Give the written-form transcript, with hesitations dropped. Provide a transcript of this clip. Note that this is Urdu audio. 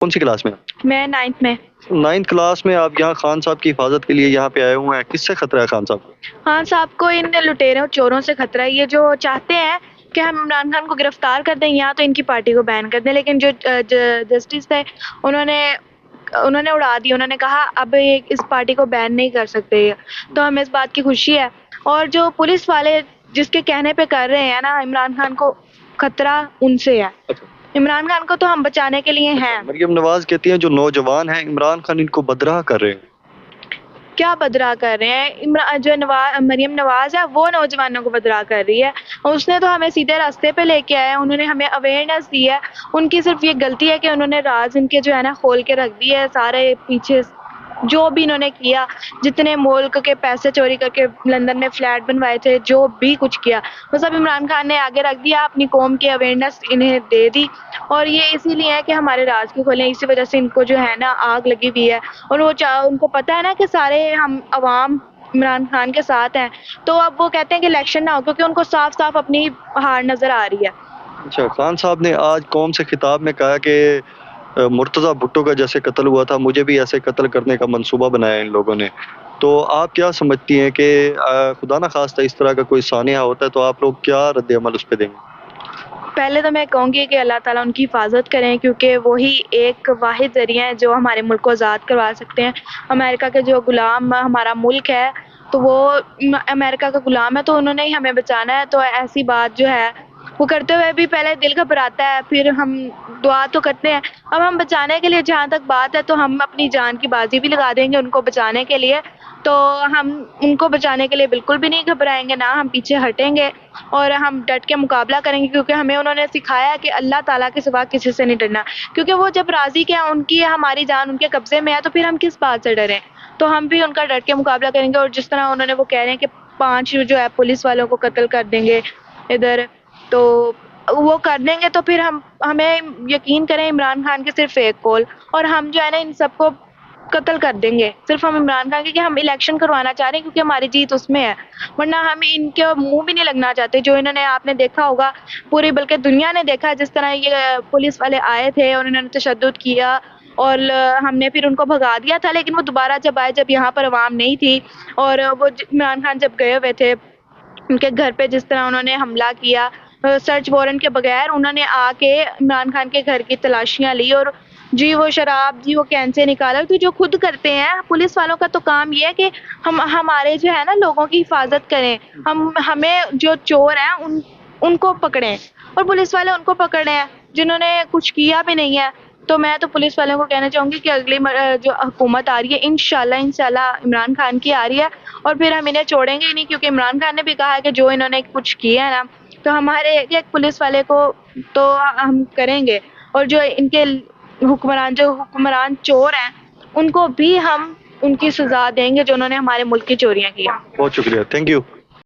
کون سی کلاس میں؟ میں 9th میں۔ 9th کلاس میں آپ یہاں خان صاحب کی حفاظت کے لیے یہاں پہ آئے ہوئے ہیں، کس سے خطرہ ہے خان صاحب؟ خان صاحب کو ان لٹیروں چوروں سے خطرہ ہے۔ یہ جو چاہتے ہیں کہ ہم عمران خان کو گرفتار کر دیں یا تو ان کی پارٹی کو بین کر دیں، لیکن جو جسٹس تھے انہوں نے اڑا دی، انہوں نے کہا اب اس پارٹی کو بین نہیں کر سکتے، تو ہمیں اس بات کی خوشی ہے۔ اور جو پولیس والے جس کے کہنے پہ کر رہے ہیں نا عمران خان کو خطرہ، ان سے ہے۔ عمران خان کو تو ہم بچانے کے لیے ہیں۔ مریم نواز کہتی ہیں جو نوجوان ہیں عمران خان ان کو بدراہ کر رہے ہیں۔ کیا بدراہ کر رہے ہیں؟ جو مریم نواز ہے وہ نوجوانوں کو بدراہ کر رہی ہے، اس نے تو ہمیں سیدھے راستے پہ لے کے آیا ہے، انہوں نے ہمیں اویئرنیس دی ہے۔ ان کی صرف یہ غلطی ہے کہ انہوں نے راز ان کے جو ہے نا کھول کے رکھ دی ہے، سارے پیچھے جو بھی انہوں نے کیا، جتنے ملک کے پیسے چوری کر کے لندن میں فلیٹ بنوائے تھے، جو بھی کچھ کیا وہ سب عمران خان نے آگے رکھ دیا، اپنی قوم کی اویئرنیس انہیں دے دی، اور یہ اسی لیے ہے کہ ہمارے راز کی کھولیں، اسی وجہ سے ان کو جو ہے نا آگ لگی ہوئی ہے، اور وہ ان کو پتہ ہے نا کہ سارے ہم عوام عمران خان کے ساتھ ہیں، تو اب وہ کہتے ہیں کہ الیکشن نہ ہو، کیونکہ ان کو صاف صاف اپنی ہار نظر آ رہی ہے۔ اچھا، خان صاحب نے آج قوم سے خطاب میں کہا کہ مرتضیٰ بھٹو کا جیسے قتل ہوا تھا مجھے بھی ایسے قتل کرنے کا منصوبہ بنایا ان لوگوں نے، تو آپ کیا سمجھتی ہیں کہ خدا نہ خواستہ اس طرح کا کوئی سانحہ ہوتا ہے تو آپ لوگ کیا رد عمل اس پہ دیں گے؟ پہلے تو میں کہوں گی کہ اللہ تعالیٰ ان کی حفاظت کریں، کیونکہ وہی ایک واحد ذریعہ ہے جو ہمارے ملک کو آزاد کروا سکتے ہیں۔ امریکہ کے جو غلام ہمارا ملک ہے تو وہ امریکہ کا غلام ہے، تو انہوں نے ہی ہمیں بچانا ہے، تو ایسی بات جو ہے وہ کرتے ہوئے بھی پہلے دل گھبراتا ہے، پھر ہم دعا تو کرتے ہیں۔ اب ہم بچانے کے لیے جہاں تک بات ہے تو ہم اپنی جان کی بازی بھی لگا دیں گے ان کو بچانے کے لیے، تو ہم ان کو بچانے کے لیے بالکل بھی نہیں گھبرائیں گے، نہ ہم پیچھے ہٹیں گے، اور ہم ڈٹ کے مقابلہ کریں گے، کیونکہ ہمیں انہوں نے سکھایا کہ اللہ تعالیٰ کے سوا کسی سے نہیں ڈرنا، کیونکہ وہ جب راضی کے ان کی ہماری جان ان کے قبضے میں ہے تو پھر ہم کس بات سے ڈریں، تو ہم بھی ان کا ڈٹ کے مقابلہ کریں گے۔ اور جس طرح انہوں نے وہ کہہ رہے ہیں کہ 5 جو ہے پولیس والوں کو قتل کر دیں گے ادھر، تو وہ کر دیں گے، تو پھر ہمیں یقین کریں عمران خان کی صرف ایک کال، اور ہم جو ہے نا ان سب کو قتل کر دیں گے، صرف ہم عمران خان کی، کہ ہم الیکشن کروانا چاہ رہے ہیں کیونکہ ہماری جیت اس میں ہے، ورنہ ہم ان کے منہ بھی نہیں لگنا چاہتے۔ جو انہوں نے آپ نے دیکھا ہوگا پوری بلکہ دنیا نے دیکھا جس طرح یہ پولیس والے آئے تھے اور انہوں نے تشدد کیا، اور ہم نے پھر ان کو بھگا دیا تھا، لیکن وہ دوبارہ جب آئے جب یہاں پر عوام نہیں تھی، اور وہ عمران خان جب گئے ہوئے تھے ان کے گھر پہ جس طرح انہوں نے حملہ کیا سرچ وارنٹ کے بغیر، انہوں نے آ کے عمران خان کے گھر کی تلاشیاں لی، اور جی وہ شراب جی وہ کینسے نکالا، تو جو خود کرتے ہیں پولیس والوں کا تو کام یہ ہے کہ ہمارے جو ہے نا لوگوں کی حفاظت کریں، ہمیں جو چور ہیں ان کو پکڑیں، اور پولیس والے ان کو پکڑ رہے ہیں جنہوں نے کچھ کیا بھی نہیں ہے۔ تو میں تو پولیس والوں کو کہنا چاہوں گی کہ اگلی جو حکومت آ رہی ہے انشاءاللہ عمران خان کی آ رہی ہے، اور پھر ہم انہیں چھوڑیں گے ہی نہیں، کیونکہ عمران خان نے بھی کہا ہے کہ جو انہوں نے کچھ کیا ہے نا تو ہمارے ایک پولیس والے کو تو ہم کریں گے، اور جو ان کے حکمران چور ہیں ان کو بھی ہم ان کی سزا دیں گے جو انہوں نے ہمارے ملک کی چوریاں کی۔ بہت شکریہ، تھینک یو۔